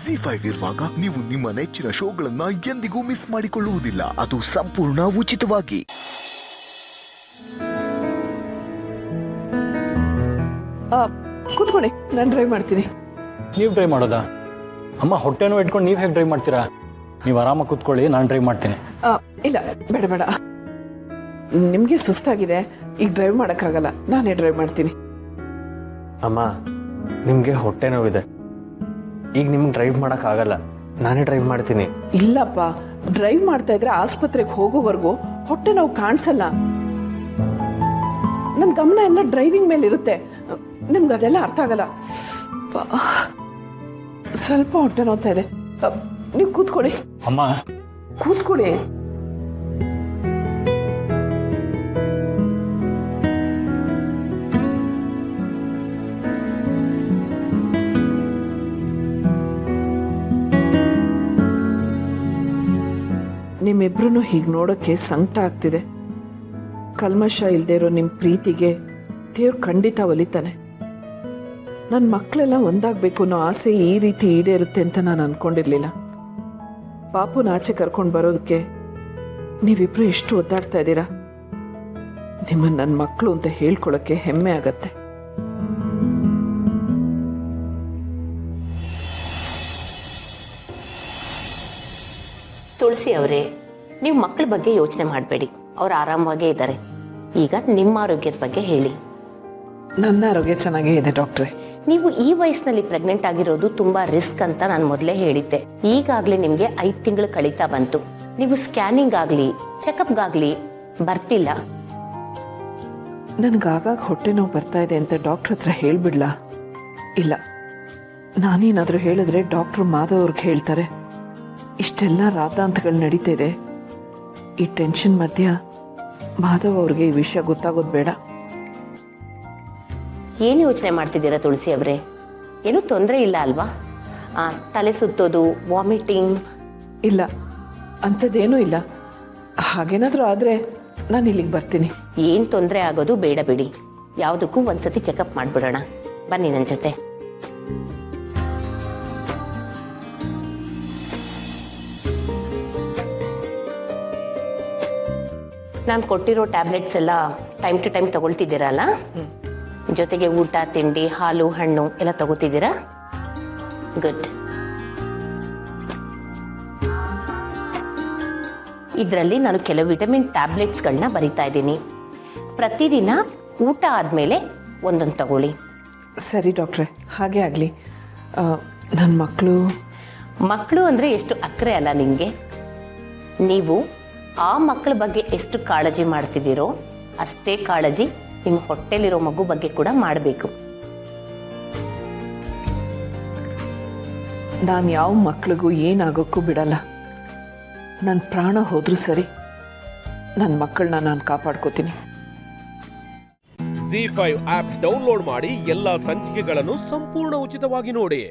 ಜಿ5 ಇರುವಾಗ ನೀವು ನಿಮ್ಮ ನೆಚ್ಚಿನ ಶೋಗಳನ್ನ ಎಂದಿಗೂ ಮಿಸ್ ಮಾಡಿಕೊಳ್ಳುವುದಿಲ್ಲ. ಅದು ಸಂಪೂರ್ಣ ಉಚಿತವಾಗಿ. ಕೂತ್ಕೊಳ್ಳಿ, ನಾನು ಡ್ರೈವ್ ಮಾಡ್ತೀನಿ. ನೀವು ಡ್ರೈವ್ ಮಾಡೋದಾ? ಅಮ್ಮ ಹೊಟ್ಟೆನೂ ಇಟ್ಕೊಂಡು ನೀವು ಹೇಗೆ ಡ್ರೈವ್ ಮಾಡ್ತೀರಾ? ನೀವು ಆರಾಮಾಗಿ ಕೂತ್ಕೊಳ್ಳಿ, ನಾನು ಡ್ರೈವ್ ಮಾಡ್ತೀನಿ. ಇಲ್ಲ, ಬೇಡ ಬೇಡ, ನಿಮಗೆ ಸುಸ್ತಾಗಿದೆ, ಈಗ ಡ್ರೈವ್ ಮಾಡೋಕ್ಕಾಗಲ್ಲ, ನಾನೇ ಡ್ರೈವ್ ಮಾಡ್ತೀನಿ. ಅಮ್ಮ, ನಿಮಗೆ ಹೊಟ್ಟೆ ನೋವಿದೆ, ಈಗ ನಿಮ್ಗೆ ಡ್ರೈವ್ ಮಾಡೋಕ್ಕಾಗಲ್ಲ, ನಾನೇ ಡ್ರೈವ್ ಮಾಡ್ತೀನಿ. ಇಲ್ಲಪ್ಪ, ಡ್ರೈವ್ ಮಾಡ್ತಾ ಇದ್ರೆ ಆಸ್ಪತ್ರೆಗೆ ಹೋಗೋವರೆಗೂ ಹೊಟ್ಟೆ ನೋವು ಕಾಣಿಸಲ್ಲ. ನನ್ನ ಗಮನ ಎಲ್ಲ ಡ್ರೈವಿಂಗ್ ಮೇಲೆ ಇರುತ್ತೆ. ನಿಮ್ಗೆ ಅದೆಲ್ಲ ಅರ್ಥ ಆಗಲ್ಲ. ಸ್ವಲ್ಪ ಹೊಟ್ಟೆ ನೋವ್ತಾ ಇದೆ, ನೀವು ಕೂತ್ಕೊಳ್ಳಿ. ಅಮ್ಮ ಕೂತ್ಕೊಳ್ಳಿ. ನಿಮ್ಮಿಬ್ರು ಹೀಗೆ ನೋಡೋಕ್ಕೆ ಸಂಕಟ ಆಗ್ತಿದೆ. ಕಲ್ಮಶ ಇಲ್ಲದೆ ಇರೋ ನಿಮ್ಮ ಪ್ರೀತಿಗೆ ದೇವ್ರು ಖಂಡಿತ ಒಲಿತಾನೆ. ನನ್ನ ಮಕ್ಕಳೆಲ್ಲ ಒಂದಾಗಬೇಕು ಅನ್ನೋ ಆಸೆ ಈ ರೀತಿ ಈಡೇರುತ್ತೆ ಅಂತ ನಾನು ಅಂದ್ಕೊಂಡಿರಲಿಲ್ಲ. ಪಾಪುನ ಆಚೆ ಕರ್ಕೊಂಡು ಬರೋದಕ್ಕೆ ನೀವಿಬ್ರು ಎಷ್ಟು ಒದ್ದಾಡ್ತಾ ಇದ್ದೀರಾ. ನಿಮ್ಮನ್ನು ನನ್ನ ಮಕ್ಕಳು ಅಂತ ಹೇಳ್ಕೊಳ್ಳೋಕ್ಕೆ ಹೆಮ್ಮೆ ಆಗತ್ತೆ. ತುಳಸಿ ಅವರೇ, ನೀವು ಮಕ್ಕಳ ಬಗ್ಗೆ ಯೋಚನೆ ಮಾಡಬೇಡಿ, ಅವ್ರು ಆರಾಮವಾಗೇ ಇದ್ದಾರೆ. ಈಗ ನಿಮ್ಮ ಆರೋಗ್ಯದ ಬಗ್ಗೆ ಹೇಳಿ. ನನ್ನ ಆರೋಗ್ಯ ಚೆನ್ನಾಗೇ ಇದೆ ಡಾಕ್ಟ್ರೆ. ನೀವು ಈ ವಯಸ್ಸಿನಲ್ಲಿ ಪ್ರೆಗ್ನೆಂಟ್ ಆಗಿರೋದು ತುಂಬ ರಿಸ್ಕ್ ಅಂತ ನಾನು ಮೊದಲೇ ಹೇಳಿದ್ದೆ. ಈಗಾಗಲೇ ನಿಮಗೆ 5 ತಿಂಗಳು ಕಳೀತಾ ಬಂತು. ನೀವು ಸ್ಕ್ಯಾನಿಂಗ್ ಆಗಲಿ ಚೆಕಪ್ಗಾಗಲಿ ಬರ್ತಿಲ್ಲ. ನನಗಾಗ ಹೊಟ್ಟೆ ನೋವು ಬರ್ತಾ ಇದೆ ಅಂತ ಡಾಕ್ಟ್ರ್ ಹತ್ರ ಹೇಳಿಬಿಡ್ಲಾ? ಇಲ್ಲ, ನಾನೇನಾದರೂ ಹೇಳಿದ್ರೆ ಡಾಕ್ಟ್ರು ಮಾಧವ್ ಅವ್ರಿಗೆ ಹೇಳ್ತಾರೆ. ಇಷ್ಟೆಲ್ಲ ರಾತಾಂತಗಳು ನಡೀತಾ ಇದೆ. ಈ ಟೆನ್ಷನ್ ಮಧ್ಯ ಮಾಧವ್ ಅವ್ರಿಗೆ ಈ ವಿಷಯ ಗೊತ್ತಾಗೋದು ಬೇಡ. ಏನು ಯೋಚನೆ ಮಾಡ್ತಿದ್ದೀರಾ ತುಳಸಿ ಅವರೇ? ಏನೂ ತೊಂದರೆ ಇಲ್ಲ ಅಲ್ವಾ? ತಲೆ ಸುತ್ತೋದು, ವಾಮಿಟಿಂಗ್? ಇಲ್ಲ, ಅಂಥದ್ದೇನೂ ಇಲ್ಲ. ಹಾಗೇನಾದರೂ ಆದರೆ ನಾನು ಇಲ್ಲಿಗೆ ಬರ್ತೀನಿ. ಏನು ತೊಂದರೆ ಆಗೋದು ಬೇಡ ಬಿಡಿ. ಯಾವುದಕ್ಕೂ ಒಂದ್ಸತಿ ಚೆಕಪ್ ಮಾಡಿಬಿಡೋಣ. ಬನ್ನಿ ನನ್ನ ಜೊತೆ. ನಾನು ಕೊಟ್ಟಿರೋ ಟ್ಯಾಬ್ಲೆಟ್ಸ್ ಎಲ್ಲ ಟೈಮ್ ಟು ಟೈಮ್ ತಗೊಳ್ತಿದ್ದೀರಲ್ಲ? ಜೊತೆಗೆ ಊಟ, ತಿಂಡಿ, ಹಾಲು, ಹಣ್ಣು ಎಲ್ಲ ತಗೋತಿದ್ದೀರಾ? ಗುಡ್. ಇದರಲ್ಲಿ ನಾನು ಕೆಲವು ವಿಟಮಿನ್ ಟ್ಯಾಬ್ಲೆಟ್ಸ್ಗಳನ್ನ ಬರಿತಾ ಇದ್ದೀನಿ. ಪ್ರತಿದಿನ ಊಟ ಆದಮೇಲೆ ಒಂದೊಂದು ತಗೊಳ್ಳಿ. ಸರಿ ಡಾಕ್ಟ್ರೆ, ಹಾಗೆ ಆಗಲಿ. ನನ್ನ ಮಕ್ಕಳು ಅಂದರೆ ಎಷ್ಟು ಅಕ್ಕರೆ ಅಲ್ಲ ನಿಮಗೆ? ನೀವು ಆ ಮಕ್ಕಳ ಬಗ್ಗೆ ಎಷ್ಟು ಕಾಳಜಿ ಮಾಡ್ತಿದ್ದೀರೋ ಅಷ್ಟೇ ಕಾಳಜಿ ನಿಮ್ಮ ಹೊಟ್ಟೆಲಿರೋ ಮಗು ಬಗ್ಗೆ ಕೂಡ ಮಾಡಬೇಕು. ನಾನು ಯಾವ ಮಕ್ಕಳಿಗೂ ಏನಾಗೋಕ್ಕೂ ಬಿಡಲ್ಲ. ನನ್ನ ಪ್ರಾಣ ಹೋದ್ರೂ ಸರಿ, ನನ್ನ ಮಕ್ಕಳನ್ನ ನಾನು ಕಾಪಾಡ್ಕೋತೀನಿ. ಜಿ5 ಆಪ್ ಡೌನ್ಲೋಡ್ ಮಾಡಿ ಎಲ್ಲಾ ಸಂಚಿಕೆಗಳನ್ನು ಸಂಪೂರ್ಣ ಉಚಿತವಾಗಿ ನೋಡಿ.